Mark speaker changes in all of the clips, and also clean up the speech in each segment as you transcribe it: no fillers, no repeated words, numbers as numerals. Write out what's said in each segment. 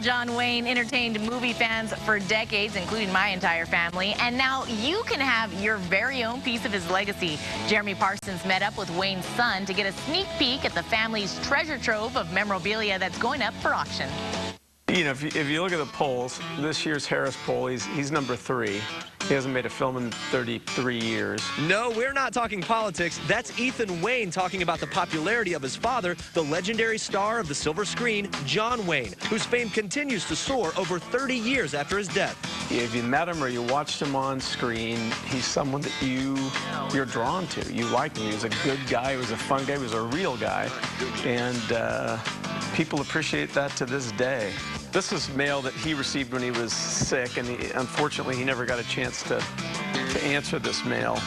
Speaker 1: John Wayne entertained movie fans for decades, including my entire family, and now you can have your very own piece of his legacy. Jeremy Parsons met up with Wayne's son to get a sneak peek at the family's treasure trove of memorabilia that's going up for auction.
Speaker 2: You know, if you look at the polls, this year's Harris poll, he's number 3. He hasn't made a film in 33 years.
Speaker 3: No, we're not talking politics. That's Ethan Wayne talking about the popularity of his father, the legendary star of the silver screen, John Wayne, whose fame continues to soar over 30 years after his death.
Speaker 2: If you met him or you watched him on screen, he's someone that you're drawn to. You liked him. He was a good guy. He was a fun guy. He was a real guy. And people appreciate that to this day. This is mail that he received when he was sick, and unfortunately, he never got a chance to answer this mail.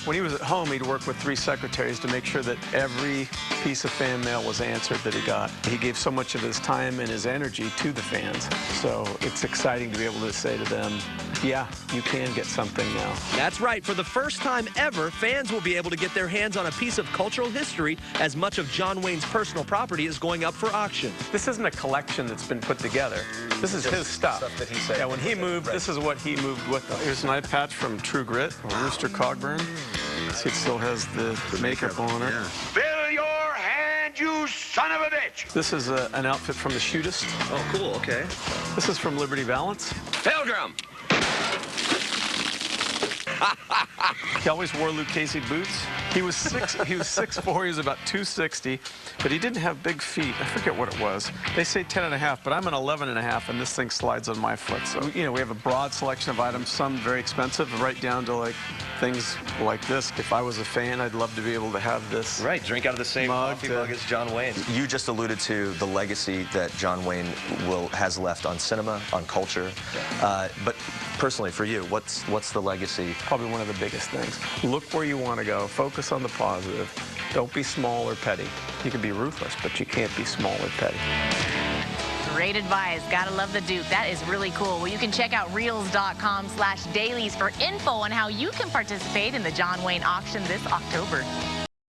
Speaker 2: When he was at home, he'd work with 3 secretaries to make sure that every piece of fan mail was answered that he got. He gave so much of his time and his energy to the fans, so it's exciting to be able to say to them, yeah, you can get something now.
Speaker 3: That's right. For the first time ever, fans will be able to get their hands on a piece of cultural history as much of John Wayne's personal property is going up for auction.
Speaker 2: This isn't a collection that's been put together. This is his stuff.
Speaker 4: That he said.
Speaker 2: Yeah, when he moved, this is what he moved with him. Here's an eye patch from True Grit, Rooster Cogburn. See, it still has the makeup on it.
Speaker 4: Yeah.
Speaker 5: Fill your hand, you son of a bitch!
Speaker 2: This is an outfit from The Shootist.
Speaker 4: Oh, cool. Okay.
Speaker 2: This is from Liberty Valance.
Speaker 5: Pilgrim!
Speaker 2: He always wore Luke Casey boots. He was 6'4", he was about 260, but he didn't have big feet. I forget what it was. They say 10.5, but I'm an 11.5, and this thing slides on my foot. So, you know, we have a broad selection of items, some very expensive, right down to like things like this. If I was a fan, I'd love to be able to have this.
Speaker 4: Right, drink out of the same coffee mug as John Wayne. You just alluded to the legacy that John Wayne has left on cinema, on culture. But personally, for you, what's the legacy?
Speaker 2: Probably one of the biggest things. Look where you want to go. Focus on the positive. Don't be small or petty. You can be ruthless, but you can't be small or petty.
Speaker 1: Great advice. Gotta love the Duke. That is really cool. Well, you can check out reels.com/dailies for info on how you can participate in the John Wayne auction this October.